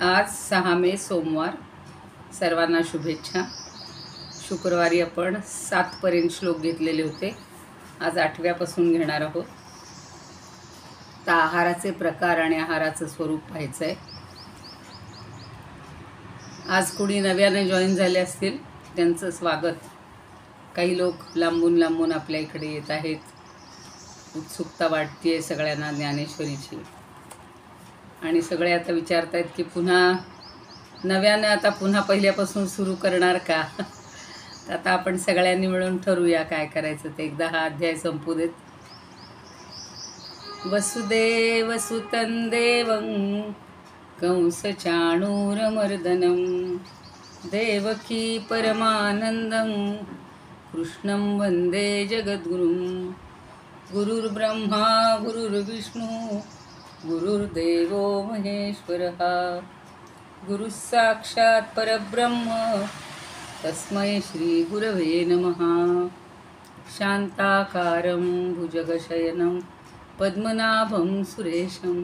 आज 6 मे सोमवार. सर्वांना शुभेच्छा. शुक्रवारी आपण 7 पर्यंत श्लोक घेतलेले होते. आज 8व्यापासून घेणार आहोत. तर आहाराचे प्रकार आणि आहाराचं स्वरूप पाहायचं आहे. आज कोणी नव्याने जॉईन झाले असतील त्यांचं स्वागत. काही लोक लांबून लांबून आपल्या इकडे येत आहेत. उत्सुकता वाटते सगळ्यांना ज्ञानेश्वरीची. आणि सगळे आता विचारत आहेत की पुन्हा नव्याने आता पुन्हा पहिल्यापासून सुरू करणार का. आता आपण सगळ्यांनी मिळून ठरवूया काय करायचं ते. एकदा हा अध्याय संपू देत. वसुदेव सुतं देवं कंसचाणूरमर्दनं देवकी परमानंदं कृष्णं वंदे जगद्गुरुं. गुरुर्ब्रह्मा गुरुर्विष्णू गुरुर्देवो महेश्वरः. गुरुः साक्षात् परब्रह्म तस्मै श्री गुरवे नमः. शान्ताकारं भुजगशयनं पद्मनाभं सुरेशं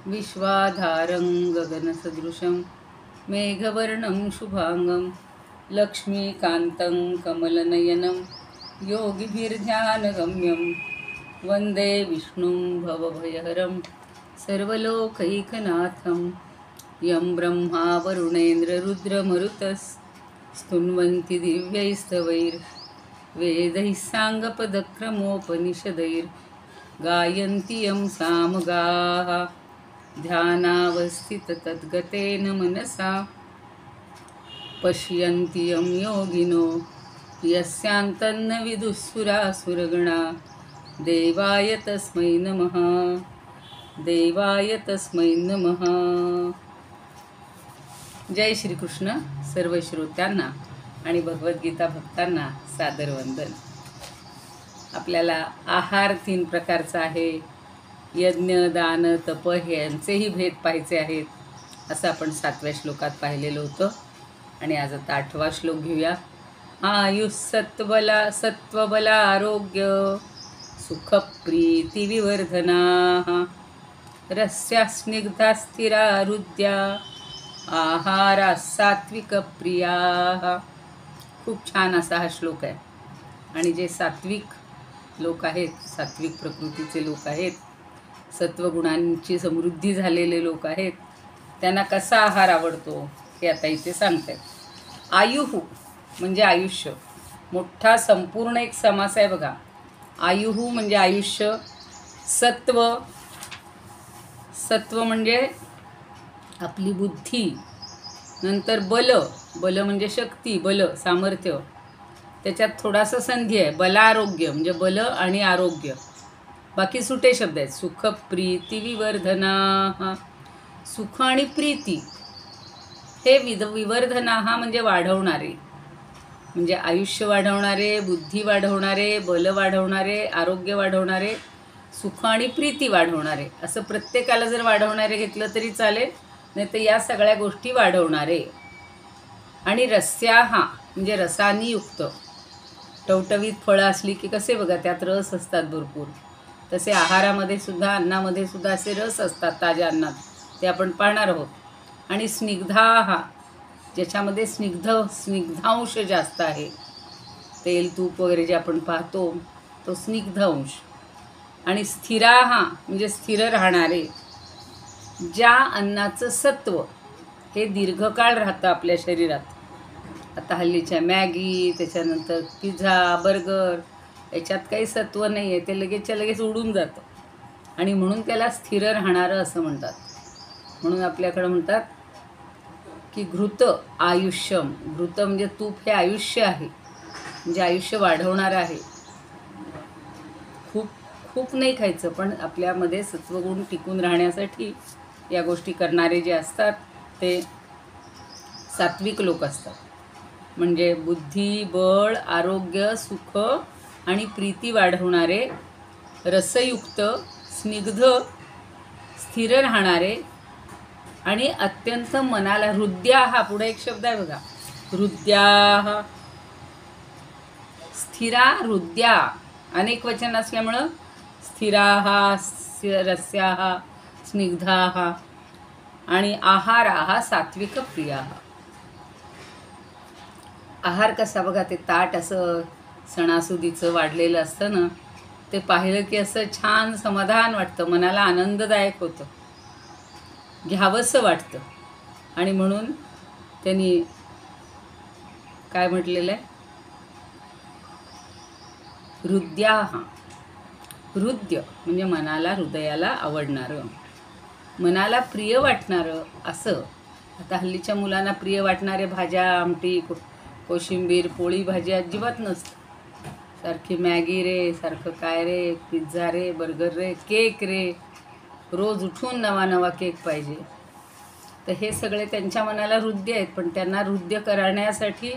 विश्वाधारं गगनसदृशं मेघवर्णं शुभांगं लक्ष्मीकान्तं कमलनयनं योगिभिर्ध्यानगम्यं वन्दे विष्णुं भवभयहरं सर्वलोकैकनाथं. यं ब्रह्मा वरुणेन्द्ररुद्रमरुतः स्तुन्वन्ति दिव्यैस्तवैर्वेदैः साङ्गपदक्रमोपनिषदैर्गायन्ति यं सामगाः. ध्यानावस्थिततद्गतेन मनसा पश्यन्ति यं योगिनो यस्यान्तन्न विदुःसुरासुरगणा. देवाय तस्मै नमः. देवाय तस्मै नमः. जय श्रीकृष्ण. सर्व श्रोत्यांना आणि भगवद्गीता भक्तांना सादर वंदन. आपल्याला आहार 3 प्रकारचा आहे. यज्ञ दान तप यांचेही भेद पाहायचे आहेत असं आपण 7व्या श्लोकात पाहिलेलं होतं. आणि आज आता 8वा श्लोक घेऊया. आयुः सत्वबल आरोग्य सुखप्रीतिविवर्धनाः रस्या स्निग्धा स्थिरा हृद्या आहारा सात्विकप्रियाः. खूप छान असा हा श्लोक आहे. आणि जे सात्विक लोक आहेत, सात्विक प्रकृतीचे लोक आहेत, सत्वगुणांची समृद्धी झालेले लोक आहेत, त्यांना कसा आहार आवडतो हे आता इथे सांगतात. आयुः म्हणजे आयुष्य. मोठा संपूर्ण एक समास आहे बघा. आयुः म्हणजे आयुष्य. सत्व म्हणजे आपली बुद्धी. नंतर बल म्हणजे शक्ती, बल सामर्थ्य. त्याच्यात थोडासा संधी आहे. बलारोग्य म्हणजे बल आणि आरोग्य. बाकी सुटे शब्द आहेत. सुख प्रीती विवर्धना. सुख आणि प्रीती हे विवर्धना म्हणजे वाढवणारे. म्हणजे आयुष्य वाढवणारे, बुद्धी वाढवणारे, बल वाढवणारे, आरोग्य वाढवणारे, सुख आणि प्रीती वाढवणारे. असं प्रत्येकाला जर वाढवणारे घेतलं तरी चालेल. नाही तर या सगळ्या गोष्टी वाढवणारे. आणि रस्याहा म्हणजे रसानी युक्त. टवटवीत फळं असली की कसे बघा त्यात रस असतात भरपूर. तसे आहारामध्ये सुद्धा, अन्नामध्ये सुद्धा असे रस असतात ताज्या अन्नात. ते आपण पाहणार आहोत. आणि स्निग्धाहा ज्याच्यामध्ये स्निग्धांश जास्त आहे. तेल तूप वगैरे जे आपण पाहतो तो स्निग्धांश. आणि स्थिराहा म्हणजे स्थिर राहणारे. ज्या अन्नाचं सत्व हे दीर्घकाळ राहतं आपल्या शरीरात. आता हल्लीच्या मॅगी, त्याच्यानंतर पिझ्झा, बर्गर याच्यात काही सत्व नाही आहे. ते लगेचच्या लगेच उडून जातं. आणि म्हणून त्याला स्थिर राहणारं असं म्हणतात. म्हणून आपल्याकडं म्हणतात की घृत आयुष्यम. घृत म्हणजे तूप हे आयुष्य आहे. म्हणजे आयुष्य वाढवणारं आहे. खूप नाही खायचं, पण आपल्यामध्ये सत्वगुण टिकून राहण्यासाठी या गोष्टी करणारे जे असतात ते सात्विक लोक असतात. म्हणजे बुद्धी, बळ, आरोग्य, सुख आणि प्रीती वाढवणारे, रसयुक्त, स्निग्ध, स्थिर राहणारे आणि अत्यंत मनाला. हृद्या हा पुढे एक शब्द आहे बघा. हृद्या, स्थिरा, हृद्या अनेक वचन असल्यामुळं स्थिराः रस्याः स्निग्धाः आणि आहार हा सात्विक प्रिय. आहार कसा बघा, ते ताट असं सणासुदीचं वाढलेलं असतं ना, ते पाहिलं की असं छान समाधान वाटतं, मनाला आनंददायक होतं, घ्यावंसं वाटतं. आणि म्हणून त्यांनी काय म्हटलेलं आहे, हृद्याहा. हृदय म्हणजे मनाला, हृदयाला आवडणारं, मनाला प्रिय वाटणारं असं. आता हल्लीच्या मुलांना प्रिय वाटणारे भाज्या, आमटी, कोशिंबीर, पोळी भाजी अजिबात नसतं. सारखी मॅगी रे, सारखं काय रे, पिझ्झा रे, बर्गर रे, केक रे, रोज उठून नवा नवा केक पाहिजे. तर हे सगळे त्यांच्या मनाला हृदय आहेत, पण त्यांना हृदय करण्यासाठी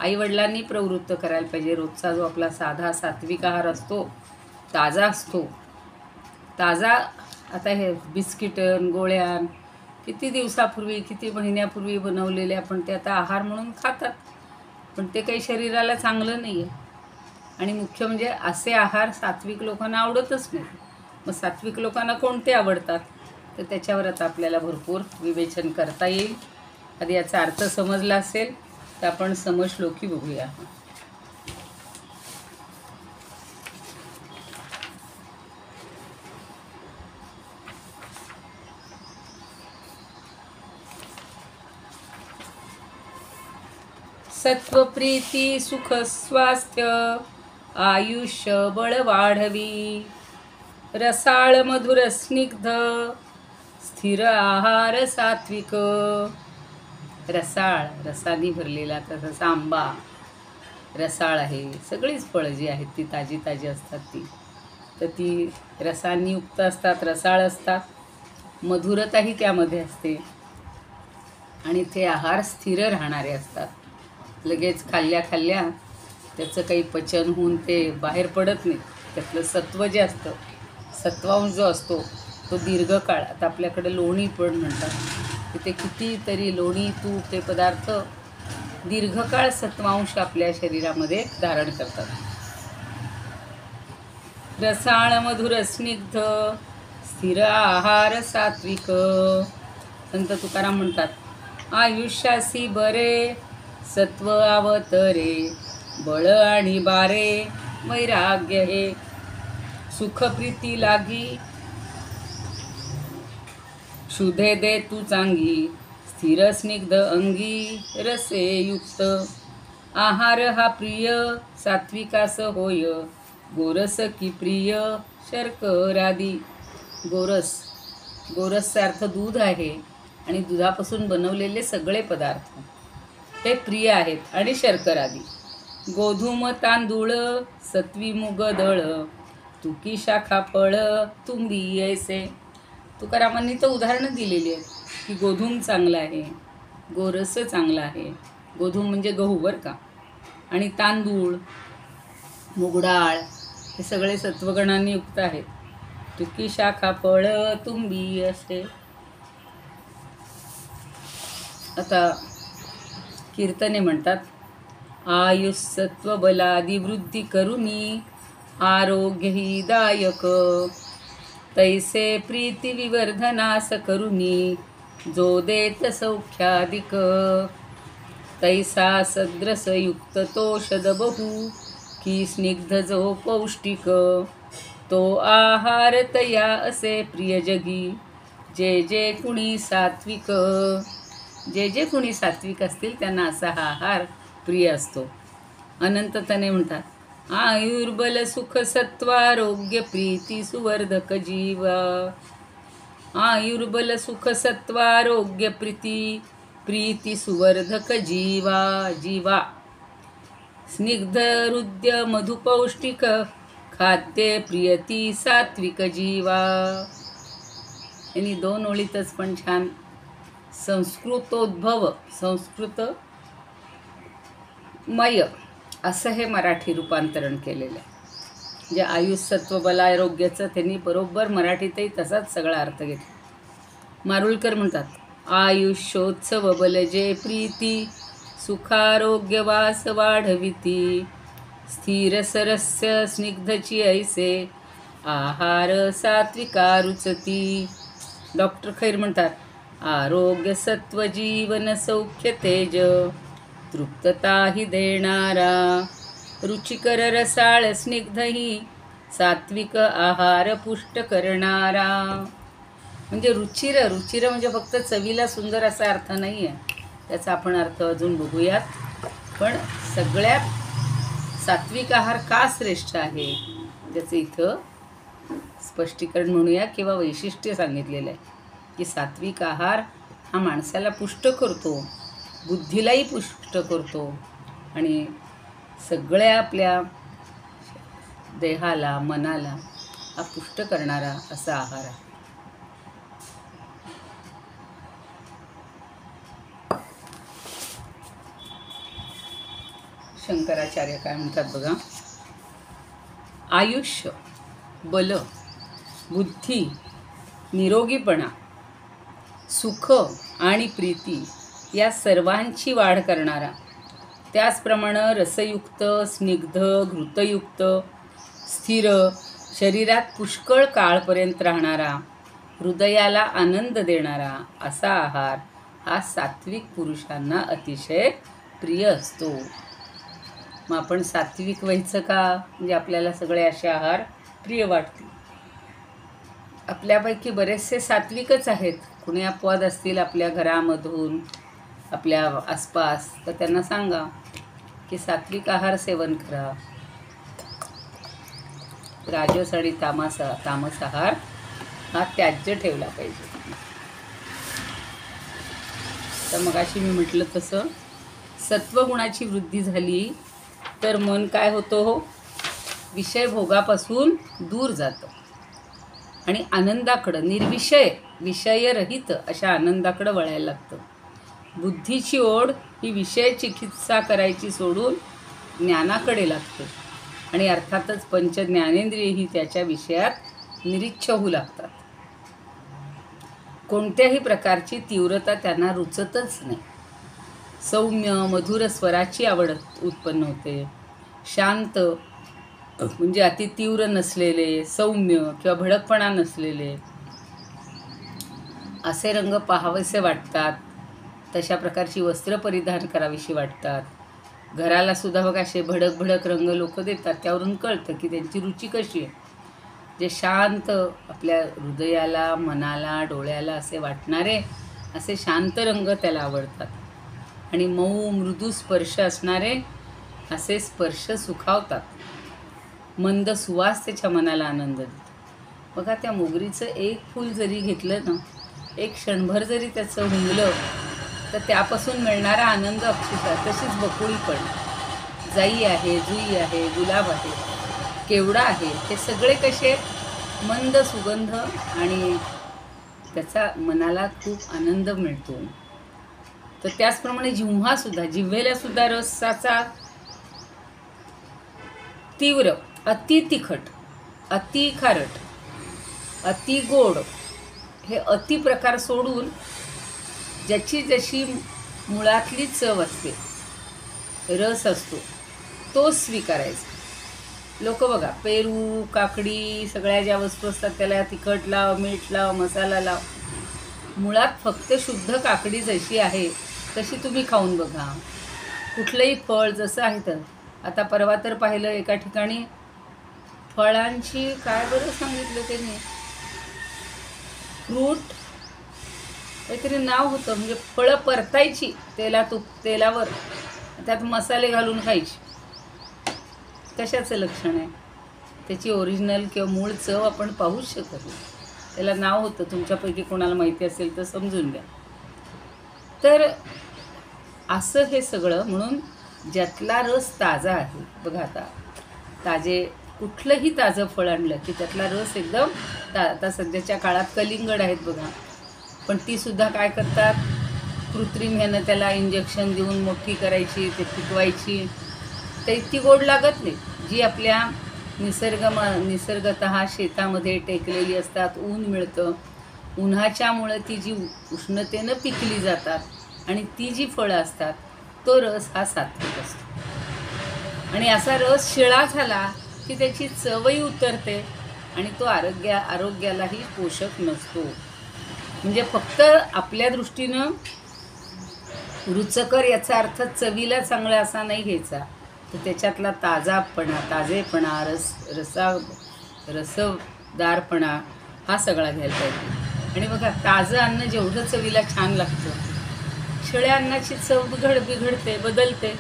आईवडिलांनी प्रवृत्त करायला पाहिजे. रोजचा जो आपला साधा सात्विक आहार असतो, ताजा असतो, ताजा. आता हे बिस्किटं, गोळ्या किती दिवसापूर्वी, किती महिन्यापूर्वी बनवलेले आपण ते आता आहार म्हणून खातात, पण ते काही शरीराला चांगलं नाही आहे. आणि मुख्य म्हणजे असे आहार सात्विक लोकांना आवडतच नाही. मग सात्विक लोकांना कोणते आवडतात, तर त्याच्यावर आता आपल्याला भरपूर विवेचन करता येईल. आधी याचा अर्थ समजला असेल तर आपण समश्लोकी बघूया. सत्व प्रीती सुख स्वास्थ्य आयुष्य बळ वाढवी. रसाळ मधुर स्निग्ध स्थिर आहार सात्विक. रसाळ, रसानी भरलेला, तसंच आंबा रसाळ आहे. सगळीच फळं जी आहेत ती ताजी ताजी असतात, तर ती रसांनी युक्त असतात, रसाळ असतात, मधुरताही त्यामध्ये असते. आणि ते आहार स्थिर राहणारे असतात. लगेच खाल्ल्या खाल्ल्या त्याचं काही पचन होऊन ते बाहेर पडत नाही. त्यातलं सत्व जे असतं, सत्वांश जो असतो तो दीर्घकाळ. आता आपल्याकडे लोणी पण म्हणतात, तिथे कितीतरी लोणी, तूप हे पदार्थ दीर्घकाळ सत्वांश आपल्या शरीरामध्ये धारण करतात. रसाळ मधुर स्निग्ध स्थिर आहार सात्विक. संत तुकाराम म्हणतात, आयुष्यासी बरे सत्व अवतरे, बळ आणि बारे वैराग्य हे. सुख प्रीती लागी क्षुधे दे तू चांगी, स्थिर स्निग्ध अंगी रसे युक्त. आहार हा प्रिय सात्विकास होय, गोरस की प्रिय शर्करादी. गोरस, गोरसचा अर्थ दूध आहे, आणि दुधापासून बनवलेले सगळे पदार्थ हे प्रिय आहेत, आणि शर्करादी. गोधूम तांदूळ सत्वी मुग दळ, तुकी शाखा फळ तुंबी ऐसे. तुकारामांनी तर उदाहरणं दिलेली आहेत की गोधूम चांगला आहे, गोरस चांगला आहे. गोधूम म्हणजे गहू बरं का, आणि तांदूळ, मुगडाळ हे सगळे सत्वगणांनी युक्त आहेत. तुकी शाखा फळ तुंबी असे. आता कीर्तने म्हणतात, आयुष्सत्व बलादी वृद्धी करुनी, आरोग्य ही दायक. तैसे प्रीती विवर्धनास करुनी, जो देत सौख्याधिक. तैसा सद्रस युक्त तोषद बहु, की स्निग्ध जो पौष्टिक. तो आहार तया असे प्रिय जगी, जे जे कुणी सात्विक. जे जे कुणी सात्विक असतील त्यांना असा हा आहार प्रिय असतो. अनंततने म्हणतात, आयुर्बल सुख सत्वारोग्य प्रीती सुवर्धक जीवा. आयुर्बल सुख सत्वारोग्य प्रीती सुवर्धक जीवा. जीवा स्निग्ध हृदय मधुपौष्टिक खाद्य प्रियती सात्विक जीवा. यांनी 2 ओळीतच पण छान संस्कृतोद्भव, संस्कृतमय असं हे मराठी रूपांतरण केलेलं आहे. म्हणजे आयुष्सत्व बलारोग्याचं त्यांनी बरोबर मराठीतही तसाच सगळा अर्थ घेतला. मारुळकर म्हणतात, आयुष्योत्सव बल जे प्रीती, सुखारोग्य वास वाढविती. स्थिर सरस्य स्निग्धची ऐसे, आहार सात्विका रुचती. डॉक्टर खैर म्हणतात, आरोग्य सत्व जीवन सौख्य तेज तृप्तता ही देणारा रुचिकर रसाळ स्निग्धही सात्विक आहार पुष्ट करणारा. म्हणजे रुचिर रुचिर म्हणजे फक्त चवीला सुंदर असा अर्थ नाही आहे, त्याचा आपण अर्थ अजून बघूयात. पण सगळ्यात सात्विक आहार का श्रेष्ठ आहे त्याचं इथं स्पष्टीकरण म्हणूया किंवा वैशिष्ट्य सांगितलेलं आहे की सात्विक आहार हा माणसाला पुष्ट करतो, बुद्धीलाही पुष्ट करतो आणि सगळ्या आपल्या देहाला मनाला हा पुष्ट करणारा असा आहार आहे. शंकराचार्य काय म्हणतात बघा. आयुष्य, बल, बुद्धी, निरोगीपणा, सुख आणि प्रीती या सर्वांची वाढ करणारा, त्याचप्रमाणे रसयुक्त, स्निग्ध, घृतयुक्त, स्थिर, शरीरात पुष्कळ काळपर्यंत राहणारा, हृदयाला आनंद देणारा असा आहार हा सात्विक पुरुषांना अतिशय प्रिय असतो. मग आपण सात्विक व्हायचं का? म्हणजे आपल्याला सगळे असे आहार प्रिय वाटतील. आपल्यापैकी बरेचसे सात्विकच आहेत. कुणी अपवाद असतील आपल्या घरामधून, आपल्या आसपास, तर त्यांना सांगा की सात्विक आहार सेवन करा. राजस आणि तामस आहार हा त्याज्य ठेवला पाहिजे. तर मगाशी मी म्हटलं तसं सत्वगुणाची वृद्धी झाली तर मन काय होतं हो, विषय भोगापासून दूर जातं आणि आनंदाकडं, निर्विषय विषयरहित अशा आनंदाकडं वळायला लागतं. बुद्धीची ओढ ही विषय चिकित्सा करायची सोडून ज्ञानाकडे लागते आणि अर्थातच पंच ज्ञानेंद्रियही त्याच्या विषयात निरीच्छ होऊ लागतात. कोणत्याही प्रकारची तीव्रता त्यांना रुचतच नाही. सौम्य मधुर स्वराची आवड उत्पन्न होते. शांत म्हणजे अति तीव्र नसलेले, सौम्य किंवा भडकपणा नसलेले असे रंग पाहावेसे वाटतात. तशा प्रकारची वस्त्र परिधान करावीशी वाटतात. घराला सुद्धा बघा असे भडक भडक रंग लोक देतात, त्यावरून कळतं की त्यांची रुची कशी आहे. जे शांत आपल्या हृदयाला, मनाला, डोळ्याला असे वाटणारे असे शांत रंग त्याला आवडतात आणि मऊ मृदू स्पर्श असणारे असे स्पर्श सुखावतात. मंद सुवास त्याच्या मनाला आनंद देतो. बघा त्या मोगरीचं एक फूल जरी घेतलं ना, एक क्षणभर जरी त्याचं हुंगलं तर त्यापासून मिळणारा आनंद अक्षरशः. तशीच बकुळी पण, जाई आहे, जुई आहे, गुलाब आहे, केवडा आहे, हे सगळे कसे मंद सुगंध आणि त्याचा मनाला खूप आनंद मिळतो. तर त्याचप्रमाणे जिव्हासुद्धा, जिव्हेलासुद्धा रसाचा तीव्र, अति तिखट, अति खारट, अति गोड हे अति प्रकार सोडून ज्याची जशी मुळातली चव असते, रस असतो, तो स्वीकारायचा. लोक बघा पेरू, काकडी, सगळ्या ज्या वस्तू असतात त्याला तिखट लाव, मीठ लाव, मसाला लाव. मुळात फक्त शुद्ध काकडी जशी आहे तशी तुम्ही खाऊन बघा. कुठलंही फळ जसं आहे तर. आता परवा तर पाहिलं एका ठिकाणी फळांची काय बरं सांगितलं त्यांनी, फ्रूट काहीतरी नाव होतं, म्हणजे फळं परतायची तेलावर, त्यात मसाले घालून खायची. कशाचं लक्षण आहे? त्याची ओरिजिनल किंवा मूळ चव आपण पाहूच शकत नाही. त्याला नाव होतं, तुमच्यापैकी कोणाला माहिती असेल तर समजून घ्या. तर असं हे सगळं. म्हणून ज्यातला रस ताजा आहे बघा, आता कुठलंही ताजं फळ आणलं की त्यातला रस एकदम आता सध्याच्या काळात कलिंगड आहेत बघा, पण तीसुद्धा काय करतात, कृत्रिम ह्यानं त्याला इंजेक्शन देऊन मोठी करायची, ते पिकवायची. तर इतकी गोड लागत नाही. जी आपल्या निसर्गतः शेतामध्ये टेकलेली असतात, ऊन मिळतं, उन्हाच्यामुळं ती जी उष्णतेनं पिकली जातात आणि ती जी फळं असतात, तो रस हा सात्विक असतो. आणि असा रस शिळा झाला की त्याची चवही उतरते आणि तो आरोग्यालाही पोषक नसतो. म्हणजे फक्त आपल्या दृष्टीनं रुचकर याचा अर्थ चवीला चांगला असा नाही घ्यायचा, तर त्याच्यातला ताजेपणा, रसदारपणा हा सगळा घ्यायला पाहिजे. आणि बघा, ताजं अन्न जेवढं चवीला छान लागतं, शिळ्या अन्नाची चव बिघडते, बदलते,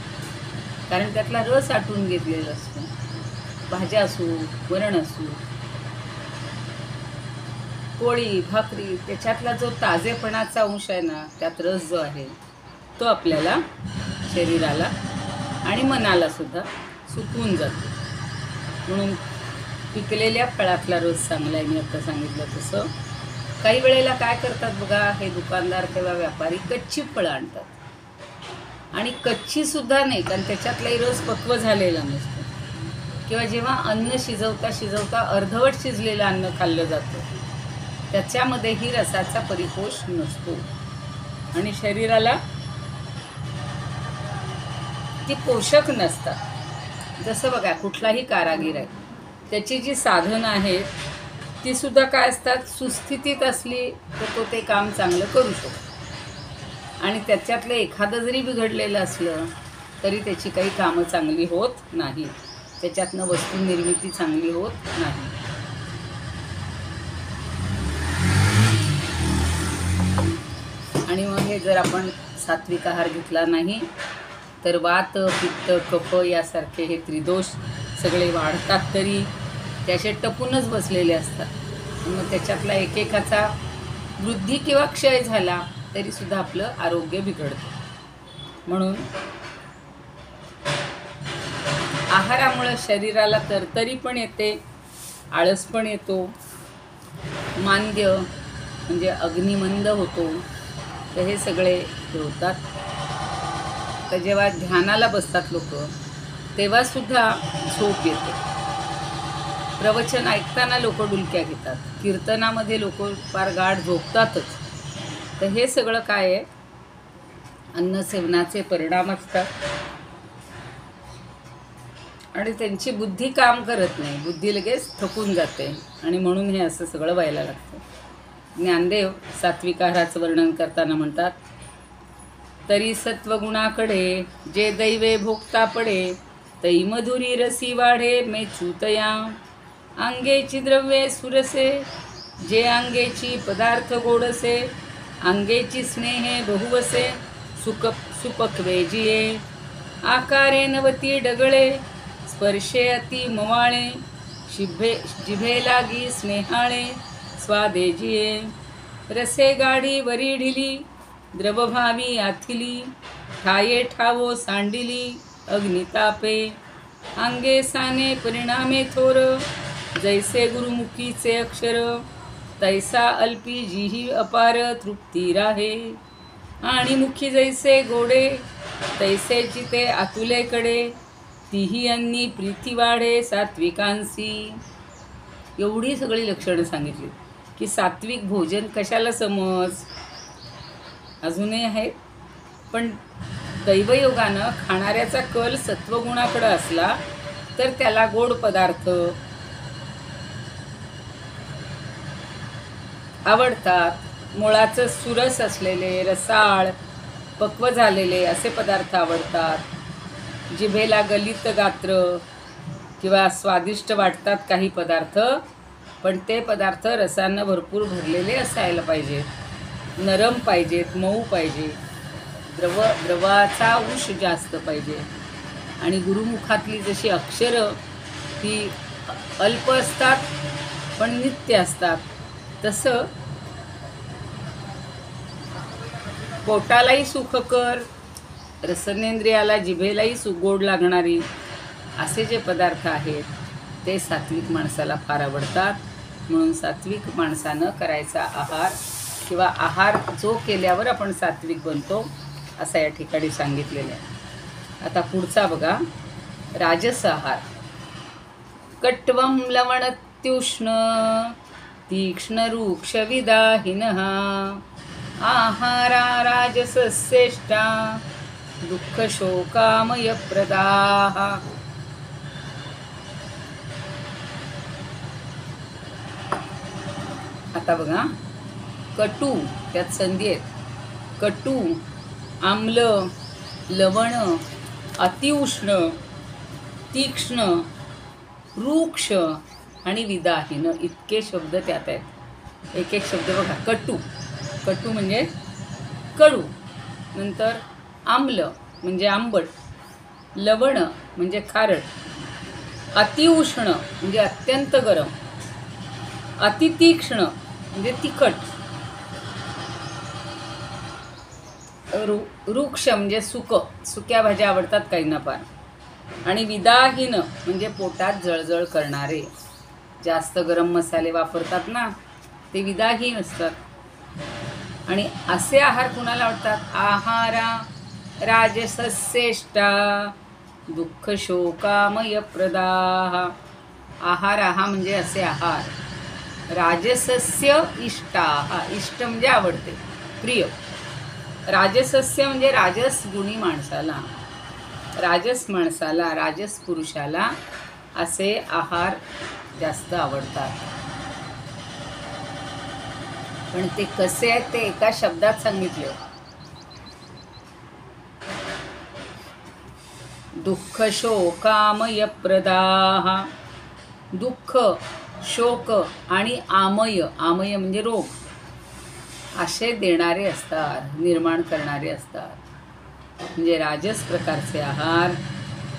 कारण त्यातला रस आटून घेतलेला असतो. भाज्या असू, वरण असू, पोळी भाकरी, त्याच्यातला जो ताजेपणाचा अंश आहे ना, त्यात रस जो आहे तो आपल्याला शरीराला आणि मनाला सुद्धा सुकवून जातो. म्हणून पिकलेल्या फळातला रस चांगला आहे. मी आता सांगितलं तसं. काही वेळेला काय करतात बघा, हे दुकानदार किंवा व्यापारी कच्ची फळं आणतात, आणि कच्ची सुद्धा नाही, कारण त्याच्यातलाही रस पक्व झालेला नसतो. किंवा जेव्हा अन्न शिजवता अर्धवट शिजलेलं अन्न खाल्लं जातं, त्याच्यामध्येही रसाचा परिपोष नसतो आणि शरीराला ती पोषक नसतात. जसं बघा, कुठलाही कारागीर आहे, त्याची जी साधनं आहेत ती सुद्धा काय असतात, सुस्थितीत असली तर तो ते काम चांगलं करू शकतो, आणि त्याच्यातलं एखादं जरी बिघडलेलं असलं तरी त्याची काही कामं चांगली होत नाही, त्याच्यातनं वस्तू निर्मिती चांगली होत नाही. आणि मग हे जर आपण सात्विक आहार घेतला नाही तर वात, पित्त, कफ यासारखे हे त्रिदोष सगळे वाढतात, तरी त्याचे टपूनच बसलेले असतात. मग त्याच्यातला एकेकाचा वृद्धी किंवा क्षय झाला तरी सुद्धा आपलं आरोग्य बिघडतं. म्हणून आहारामुळे शरीराला तरतरी पण येते, आळस पण येतो, मांद्य म्हणजे अग्निमंद होतो, तर हे सगळे होतात. तर जेव्हा ध्यानाला बसतात लोक, तेव्हा सुद्धा झोप येते. प्रवचन ऐकताना लोक डुलक्या घेतात, कीर्तनामध्ये लोक फार गाढ झोपतातच. तर हे सगळं काय आहे, अन्नसेवनाचे परिणाम असतात. आणि त्यांची बुद्धी काम करत नाही, बुद्धी लगेच थकून जाते, आणि म्हणून हे असं सगळं व्हायला लागतं. ज्ञानदेव सात्विक आहाराचं वर्णन करताना म्हणतात, तरी सत्वगुणाकडे जे दैवे भोगता पडे, तै मधुरी रसी वाढे मेचूतया. अंगेची द्रव्ये सुरसे, जे अंगेची पदार्थ गोडसे, अंगेची स्नेहे बहुवसे, सुपक्वे जिये. आकारे नवती डगळे, स्पर्शे अति मवाळे, जिभे लागी स्नेहाळे, स्वादे जिये. रसे गाढी वरी ढिली, द्रवभावी आथिली, ठाये ठावो सांडिली, अग्नितापे. अंगे साने परिणामे थोर, जैसे गुरुमुखीचे अक्षर, तैसा अल्पी जिही अपार तृप्ती राहे. आणि मुखी जैसे गोडे, तैसे चिते आतुलेकडे, तीही अन्नी प्रीती वाढे सात्विकांसी. एवढी सगळी लक्षणं सांगितली की सात्विक भोजन कशाला समज अजूनही आहेत. पण दैवयोगानं खाणाऱ्याचा कल सत्वगुणाकडं असला तर त्याला गोड पदार्थ आवडतात. मुळाचं सुरस असलेले, रसाळ, पक्व झालेले असे पदार्थ आवडतात. जिभेला गलित गात्र किंवा स्वादिष्ट वाटतात काही पदार्थ, पण ते पदार्थ रसांना भरपूर भरलेले असायला पाहिजेत, नरम पाहिजेत, मऊ पाहिजे, द्रवाचा अंश जास्त पाहिजे. आणि गुरुमुखातली जशी अक्षरं ती अल्प असतात पण नित्य असतात, तसं पोटालाही सुखकर, रसनेंद्रियाला, जिभेलाही गोड लागणारी असे जे पदार्थ आहेत ते सात्विक माणसाला फार आवडतात. म्हणून सात्विक माणसानं करायचा आहार किंवा आहार जो केल्यावर आपण सात्विक बनतो असं या ठिकाणी सांगितलेलं आहे. आता पुढचा बघा, राजस आहार. कट्वं लवणत्युष्ण तीक्ष्ण रूक्ष विदाहिनः, आहारा राजसश्रेष्ठा दुःख शोकामय प्रदाः. आता बघा, कटू, त्यात संधी आहेत. कटू, आम्ल, लवण, अतिउष्ण, तीक्ष्ण, रुक्ष आणि विदाहीन इतके शब्द त्यात आहेत. एक एक शब्द बघा. कटू, कटू म्हणजे कडू. नंतर आम्ल म्हणजे आंबट, लवण म्हणजे खारट, अतिउष्ण म्हणजे अत्यंत गरम, अतितीक्ष्ण म्हणजे तिखट, रुक्ष म्हणजे सुक्या भाज्या आवडतात काहींना फार, आणि विदाहीन म्हणजे पोटात जळजळ करणारे. जास्त गरम मसाले वापरतात ना, ते विदाहीन असतात. आणि असे आहार कुणाला आवडतात? आहारा राजसस्येष्टा दुःख शोकामय प्रदाह. आहार म्हणजे असे आहार. राजसस्य इष्टा, इष्ट म्हणजे आवडते, प्रिय. राजसस्य म्हणजे राजस गुणी माणसाला, राजस माणसाला, राजस पुरुषाला असे आहार जास्त आवडतात. पण ते कसे आहेत ते एका शब्दात सांगितले. दुःख शोकामय प्रदाह. दुःख, शोक आणि आमय, आमय म्हणजे रोग, असे देणारे असतात, निर्माण करणारे असतात. म्हणजे राजस प्रकारचे आहार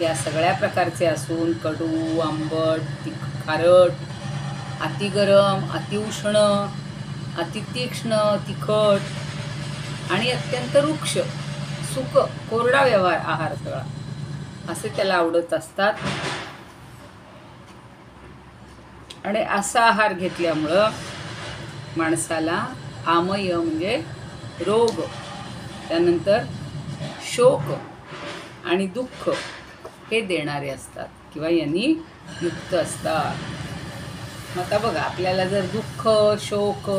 या सगळ्या प्रकारचे असून कडू, आंबट, खारट, अतिगरम, अतिउष्ण, अतितीक्ष्ण, तिखट आणि अत्यंत रुक्ष, सुक, कोरडा व्यवहार आहार सगळा असे त्याला आवडत असतात. आणि असा आहार घेतल्यामुळं माणसाला आमय म्हणजे रोग, त्यानंतर शोक आणि दुःख हे देणारे असतात किंवा यांनी युक्त असतात. आता बघा, आपल्याला जर दुःख, शोक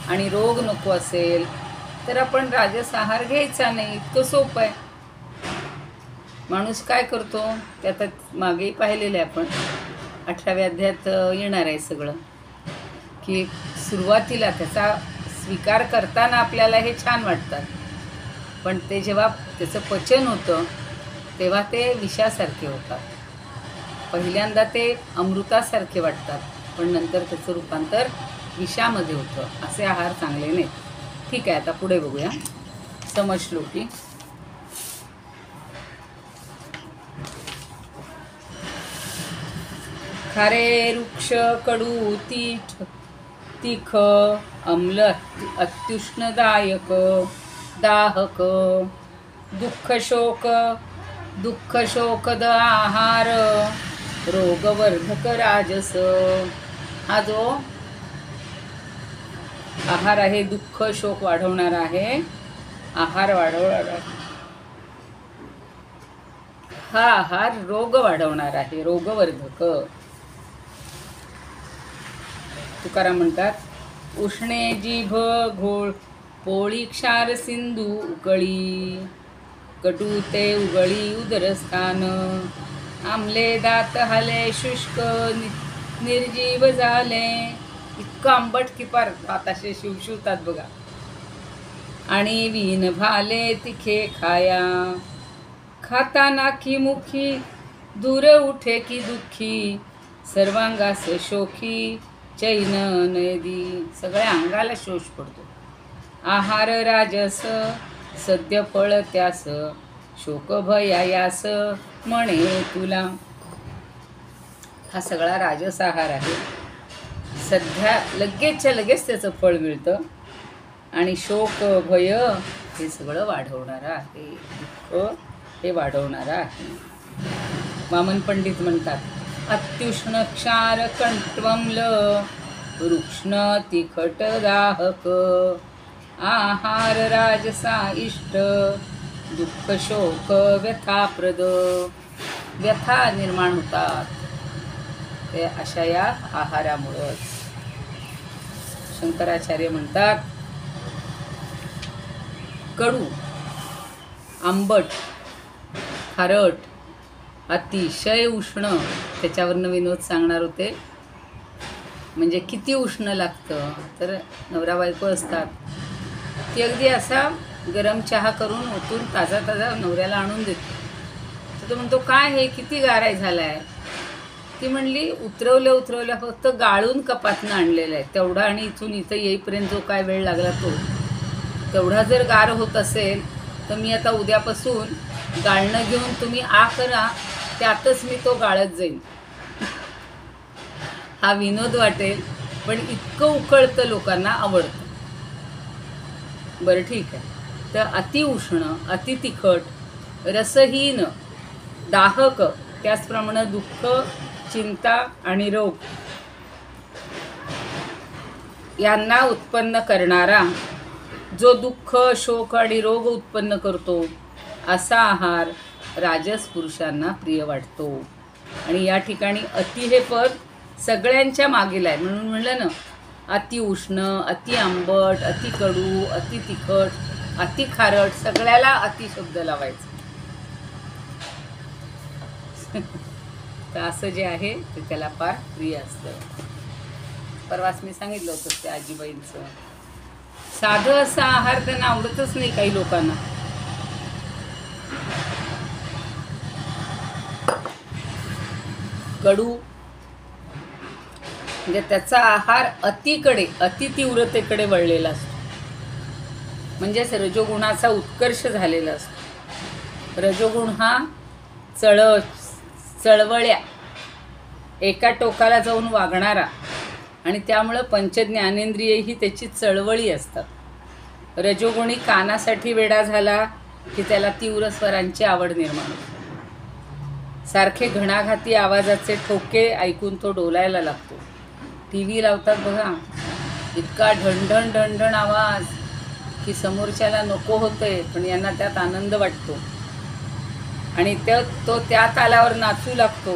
आणि रोग नको असेल तर आपण राजस आहार घ्यायचा नाही. इतकं सोपं आहे. माणूस काय करतो ते आता मागेही पाहिलेलं आहे आपण, 18व्या अध्यायात येणार आहे सगळं, की सुरुवातीला त्याचा स्वीकार करताना आपल्याला हे छान वाटतात, पण ते जेव्हा त्याचं पचन होतं तेव्हा ते विषासारखे होतात. पहिल्यांदा ते अमृतासारखे वाटतात, पण नंतर त्याचं रूपांतर विषामध्ये होतं. असे आहार चांगले नाहीत. ठीक आहे, आता पुढे बघूया. समजलो की खारे, रुक्ष, कडू, तिख, अम्ल, अत्युष्णदायक, दाहक, दुःख शोकद आहार, रोगवर्धक राजस. हा जो आहार आहे दुःख शोक वाढवणारा आहे, आहार वाढवणारा, हा आहार रोग वाढवणार आहे, रोगवर्धक. तुकाराम म्हणतात, उष्णे जिभ घोळ पोळी क्षार सिंधू उकळी, कटू ते उगळी उदरस्थान, आमले दात हाले शुष्क निर्जीव झाले. इतकं आंबट की पार दात असे शिवशिवतात बघा. आणि वीन भाले तिखे खाया, खाता नाकी मुखी दूर उठे की दुःखी, सर्वांगास शोखी चैन नयदी. सगळ्या अंगाला शोष पडतो. आहार राजस सद्य फळ त्यास, शोक भयायास म्हणे तुला. हा सगळा राजस आहार आहे. सध्या लगेचच्या लगेच त्याचं फळ मिळतं आणि शोक भय हे सगळं वाढवणारं आहे, दुःख हे वाढवणारं आहे. वामन पंडित म्हणतात, अत्युष्ण क्षार कंट्वम्ल, रुक्ष्ण तिखट दाहक, आहार राजसा इष्ट, दुःख शोक व्यथाप्रद. व्यथा निर्माण होतात ते अशा या आहारामुळंच. शंकराचार्य म्हणतात, कडू, आंबट, खारट, अतिशय उष्ण, त्याच्यावरनं विनोद सांगणार होते, म्हणजे किती उष्ण लागतं. तर नवरा बायको असतात, ती अगदी असा गरम चहा करून ओतून ताजा ताजा नवऱ्याला आणून देते. तर तो म्हणतो, काय हे किती गाराय झाला आहे. ती म्हणली, उतरवल्या फक्त गाळून कपातनं आणलेलं आहे तेवढा, आणि इथून इथं येईपर्यंत जो काय वेळ लागला तो तेवढा जर गार होत असेल तर मी आता उद्यापासून गाळणं घेऊन तुम्ही आ करा, त्यातच मी तो गाळत जाईन. हा विनोद वाटेल, पण इतकं उकळतं लोकांना आवडतं. बरं ठीक आहे. तर अतिउष्ण, अति तिखट, रसहीन, दाहक, त्याचप्रमाणे दुःख, चिंता आणि रोग यांना उत्पन्न करणारा, जो दुःख, शोक आणि रोग उत्पन्न करतो, असा आहार राजस पुरुषांना प्रिय वाटतो. आणि या ठिकाणी अति हे पद सगळ्यांच्या मागेला आहे. म्हणून म्हणलं ना, अति उष्ण, अति आंबट, अति कडू, अति तिखट, अति खारट, सगळ्याला अति शब्द लावायचा. तर असं जे आहे ते त्याला फार प्रिय असतं. परवाच मी सांगितलं होतं त्या आजीबाईंचं, साधं असा आहार त्यांना आवडतच नाही काही लोकांना. कडू म्हणजे त्याचा आहार अतिकडे, अतितीव्रतेकडे वळलेला असतो. म्हणजेच रजोगुणाचा उत्कर्ष झालेला असतो. रजोगुण हा चळवळ्या, एका टोकाला जाऊन वागणारा, आणि त्यामुळं पंचज्ञानेंद्रियही त्याची चळवळी असतात. रजोगुणी कानासाठी वेडा झाला की त्याला तीव्र स्वरांची आवड निर्माण होते. सारखे घणाघाती आवाजाचे ठोके ऐकून तो डोलायला लागतो. टी व्ही लावतात बघा, इतका ढणढण ढणढण आवाज की समोरच्याला नको होतंय, पण यांना त्यात आनंद वाटतो. आणि तो त्या तालावर नाचू लागतो.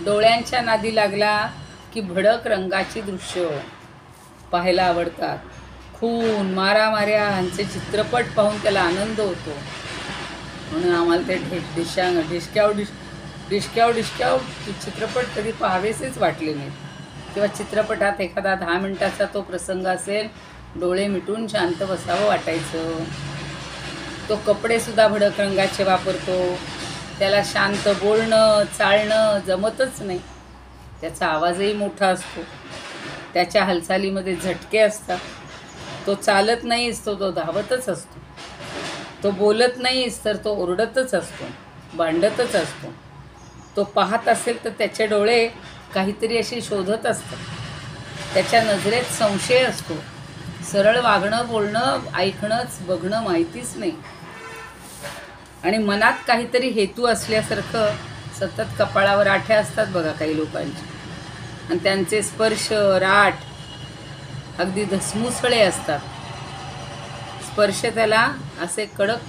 डोळ्यांच्या नादी लागला की भडक रंगाची दृश्य पाहायला आवडतात. खून, मारामाऱ्या ह्यांचे चित्रपट पाहून त्याला आनंद होतो. म्हणून आम्हाला ते डिशक्याव चित्रपट कधी पाहावेसेच वाटले नाही. किंवा चित्रपटात एखादा 10 मिनिटाचा तो प्रसंग असेल, डोळे मिटून शांत बसावं वाटायचं. तो कपडेसुद्धा भडक रंगाचे वापरतो. त्याला शांत बोलणं, चालणं जमतच नाही. त्याचा आवाजही मोठा असतो. त्याच्या हालचालीमध्ये झटके असतात. तो चालत नाहीस तर तो धावतच असतो. तो बोलत नाहीस तर तो ओरडतच असतो, भांडतच असतो. तो पाहत असेल तर त्याचे डोळे काहीतरी असे शोधत असतात. त्याच्या नजरेत संशय असतो. सरळ वागणं, बोलणं, ऐकणंच, बघणं माहितीच नाही. आणि मनात काहीतरी हेतू असल्यासारखं सतत कपाळावर आठ्या असतात बघा काही लोकांचे. आणि त्यांचे स्पर्श, राठ अगदी धसमुसळे असतात. स्पर्श त्याला असे कडक,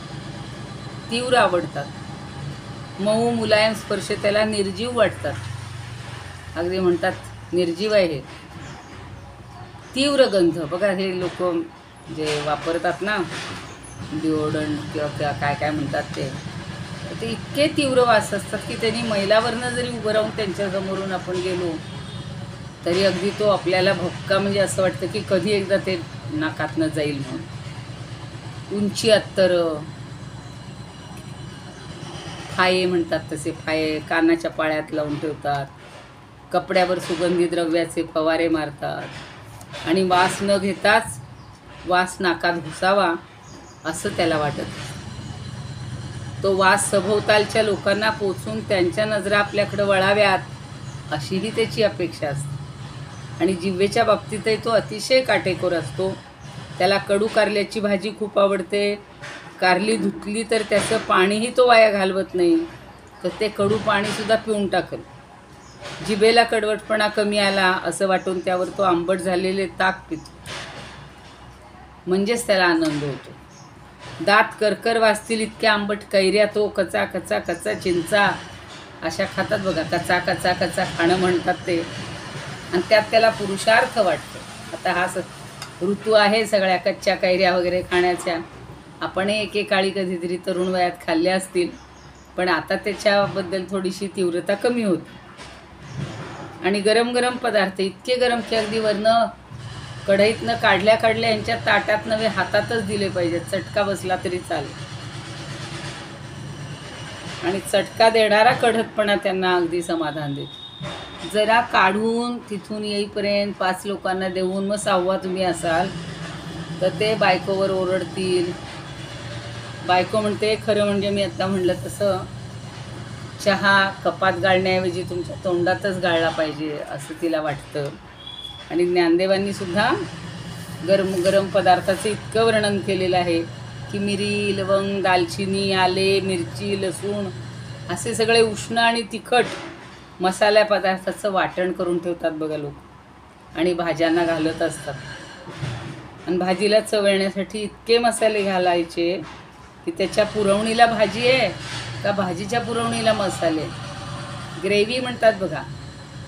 तीव्र आवडतात. मऊ मुलायम स्पर्श त्याला निर्जीव वाटतात. अगदी म्हणतात निर्जीव आहे हे. तीव्र गंध बघा, हे लोक जे वापरतात ना डिओडंट किंवा काय काय म्हणतात ते इतके तीव्र वास असतात की त्यांनी मैलावरनं जरी उभं राहून त्यांच्यासमोरून आपण गेलो तरी अगदी तो आपल्याला भपका, म्हणजे असं वाटतं की कधी एकदा ते नाकातनं जाईल म्हणून. उंची अत्तर, फाये म्हणतात तसे फाये कानाच्या पाळ्यात लावून ठेवतात. कपड्यावर सुगंधी द्रव्याचे फवारे मारतात. आणि वास न घेताच वास नाकात घुसावा असं त्याला वाटत. तो वास सभोवतालच्या लोकांना पोचून त्यांच्या नजरा आपल्याकडे वळाव्यात अशीही त्याची अपेक्षा असते. आणि जिव्हेच्या बाबतीतही तो अतिशय काटेकोर असतो. त्याला कडू कारल्याची भाजी खूप आवडते. कारली धुतली तर त्याचं पाणीही तो वाया घालवत नाही, तर ते कडू पाणीसुद्धा पिऊन टाकेल. जिभेला कडवटपणा कमी आला असं वाटून त्यावर तो आंबट झालेले ताक पितो, म्हणजेच त्याला आनंद होतो. दात करकर वाजतील इतक्या आंबट कैऱ्या तो कचा कचा कचा चिंचा अशा खातात बघा. कचा कचा कचा खाणं म्हणतात ते. आणि त्यात त्याला पुरुषार्थ वाटतो. आता हा ऋतू आहे सगळ्या कच्च्या कैऱ्या वगैरे खाण्याच्या. आपण एकेकाळी कधीतरी तरुण वयात खाल्ल्या असतील, पण आता त्याच्याबद्दल थोडीशी तीव्रता कमी होती. आणि गरम गरम पदार्थ इतके गरम की अगदी वरनं कढईतनं काढल्या यांच्या ताटात नव्हे हातातच दिले पाहिजेत. चटका बसला तरी चालेल. आणि चटका देणारा कडकपणा त्यांना अगदी समाधान देतो. जरा काढून तिथून येईपर्यंत 5 लोकांना देऊन मग 6वा तुम्ही असाल तर ते बायकोवर ओरडतील. बायको म्हणते, खरं म्हणजे मी आत्ता म्हणलं तसं चहा कपात गाळण्याऐवजी तुमच्या तोंडातच गाळला पाहिजे असं तिला वाटतं. आणि ज्ञानदेवांनी सुद्धा गरम गरम पदार्थाचं इतकं वर्णन केलेलं आहे की मिरी, लवंग, दालचिनी, आले, मिरची, लसूण असे सगळे उष्ण आणि तिखट मसाल्या पदार्थाचं वाटण करून ठेवतात बघा लोक, आणि भाज्यांना घालत असतात. आणि भाजीला चव येण्यासाठी इतके मसाले घालायचे की त्याच्या पुरवणीला भाजी आहे का भाजीच्या पुरवणीला मसाले. ग्रेव्ही म्हणतात बघा,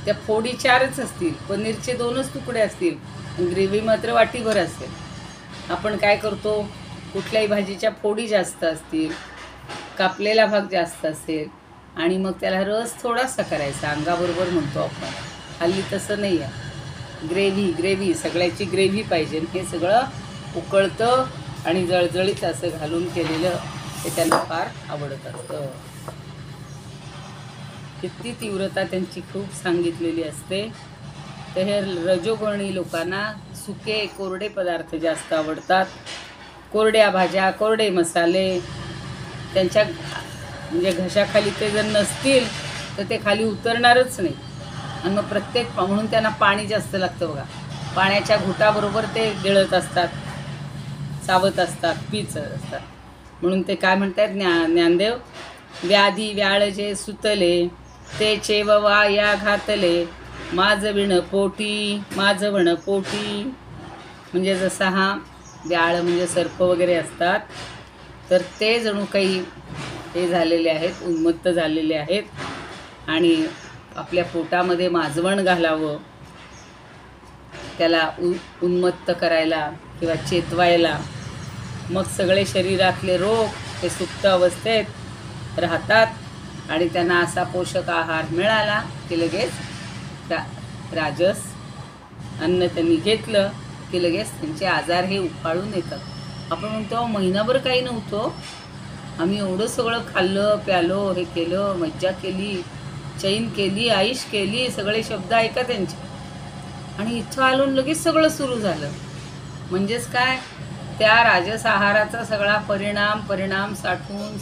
त्या फोडी 4च असतील, पनीरचे 2च तुकडे असतील, ग्रेव्ही मात्र वाटीभर असेल. आपण काय करतो, कुठल्याही भाजीच्या फोडी जास्त असतील, कापलेला भाग जास्त असेल आणि मग त्याला रस थोडासा करायचा अंगाबरोबर म्हणतो आपण. हल्ली तसं नाही आहे. ग्रेव्ही सगळ्याची ग्रेव्ही पाहिजे. हे सगळं उकळतं आणि जळजळीत असं घालून केलेलं हे त्यांना फार आवडत असतं. किती तीव्रता त्यांची खूप सांगितलेली असते. तर हे रजोगुणी लोकांना सुके कोरडे पदार्थ जास्त आवडतात. कोरड्या भाज्या, कोरडे मसाले त्यांच्या म्हणजे घशाखाली ते जर नसतील तर ते खाली उतरणारच नाही. आणि मग प्रत्येक म्हणून त्यांना पाणी जास्त लागतं बघा. पाण्याच्या घुटाबरोबर ते गिळत असतात, चावत असतात, पीत असतात. म्हणून ते काय म्हणतात ज्ञानदेव, व्याधी व्याळ जे सुतले ते चेववा या घातले माझ विण पोटी, माझ वण पोटी. म्हणजे जसा हा व्याळ म्हणजे सर्प वगैरे असतात तर ते जणू काही हे झालेले आहेत, उन्मत्त झालेले आहेत आणि आपल्या पोटामध्ये माजवण घालावं, त्याला उन्मत्त करायला किंवा चेतवायला. मग सगळे शरीरातले रोग हे सुप्त अवस्थेत राहतात आणि त्यांना असा पोषक आहार मिळाला की लगेच राजस अन्न त्यांनी घेतलं की लगेच त्यांचे आजार हे उफाळून येतात. आपण म्हणतो महिनाभर काही नव्हतो, आम्ही एवढं सगळं खाल्लं प्यालो, हे केलं, मज्जा केली, चैन केली, आईश केली, सगळे शब्द ऐका त्यांचे, आणि इथं आलो लगेच सगळं सुरू झालं. म्हणजेच काय, त्या राजस आहाराचा सगळा परिणाम साठवून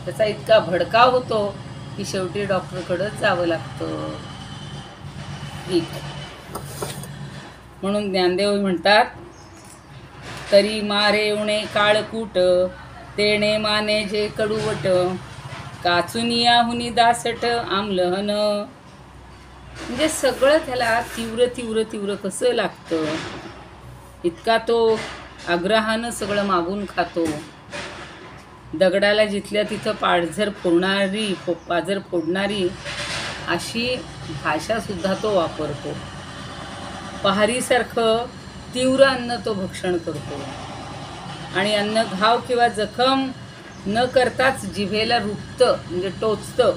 त्याचा इतका भडकाव होतो की शेवटी डॉक्टरकडेच जावं लागतं. ठीक आहे. म्हणून ज्ञानदेव म्हणतात, तरी मारे उणे काळकूट तेणे माने जे कडूवट काचुनिया हुनी दासट आमलहन. म्हणजे सगळं त्याला तीव्र कसं लागतं. इतका तो आग्रहानं सगळं मागून खातो. दगडाला जिथल्या तिथं पाझर फोडणारी अशी भाषासुद्धा तो वापरतो. पहारीसारखं तीव्र अन्न तो भक्षण करतो आणि अन्न घाव किंवा जखम न करताच जिभेला रुपतं म्हणजे टोचतं,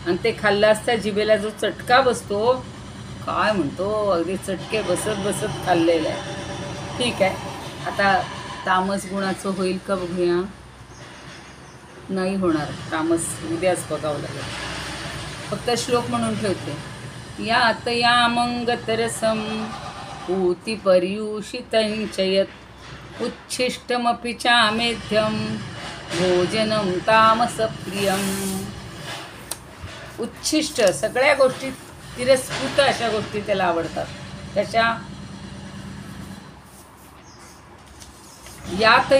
आणि ते खाल्लं असता जिभेला जो चटका बसतो, काय म्हणतो, अगदी चटके बसत खाल्लेलं आहे. ठीक आहे. आता तामस गुणाचं होईल का बघूया. नाही होणार. तामस उद्याच बघावं लागेल. फक्त श्लोक म्हणून ठेवते. यात यामंगतरसम ऊती पर्युषितंचयत उच्छिष्टमपि चामेध्यम भोजनम तामसप्रियम. उच्छिष्ट सगळ्या गोष्टी तिरस्कृत अशा गोष्टी त्याला आवडतात. त्याच्या यात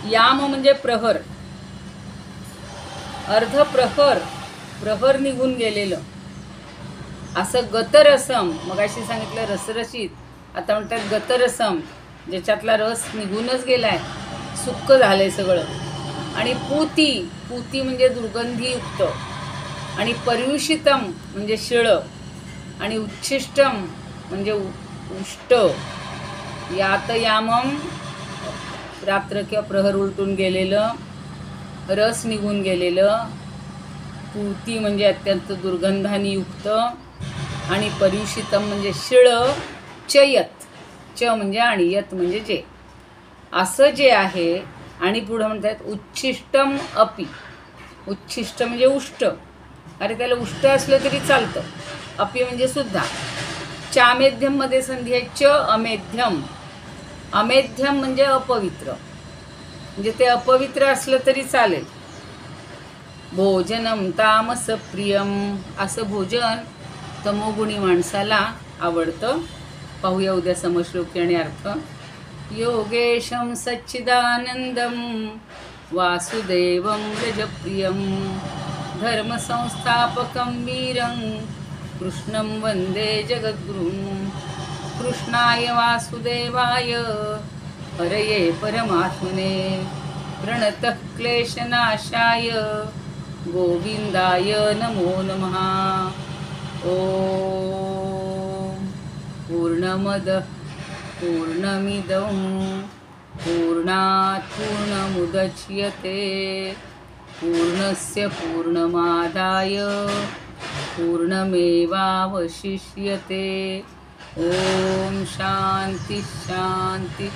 याम म्हणजे प्रहर, अर्ध प्रहर निघून गेलेलं असं गतरसम. मगाशी सांगितलं रसरशीत, आता म्हणतात गतरसम, ज्याच्यातला रस निघूनच गेलाय, सुक्क झालंय सगळं. आणि पूती म्हणजे दुर्गंधीयुक्त, आणि पर्युषितम म्हणजे शिळं, आणि उच्छिष्टम म्हणजे उष्ट. यात यामम रात्र किंवा प्रहर उलटून गेलेलं, रस निघून गेलेलं, पूती म्हणजे अत्यंत दुर्गंधाने युक्त, आणि परिषितम म्हणजे शिळ, चयत, च म्हणजे आणि, यत म्हणजे जे, असं जे आहे. आणि पुढं म्हणतात उच्छिष्टम अपि, उच्छिष्ट म्हणजे उष्ट, अरे त्याला उष्ट असलं तरी चालतं. अपि म्हणजे सुद्धा. चामेध्यम मध्ये संधी आहे च अमेध्यम. अमेध्यम म्हणजे अपवित्र, म्हणजे ते अपवित्र असलं तरी चालेल. भोजनम तामस प्रियम, असं भोजन तमोगुणी माणसाला आवडतं. पाहूया उद्या समश्लोकी आणि अर्थ. योगेशं सच्चिदानंदं वासुदेवं व्रजप्रियं धर्मसंस्थापकं वीरं कृष्णं वन्दे जगद्गुरुं. कृष्णाय वासुदेवाय हरये परमात्मने प्रणतः क्लेशनाशाय गोविंदाय नमो नमः. ओम पूर्णमदः पूर्णमिदं पूर्णात् पूर्णमुदच्यते पूर्णस्य पूर्णमादाय पूर्णमेवावशिष्यते. ओम शांति शांति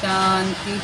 शांति.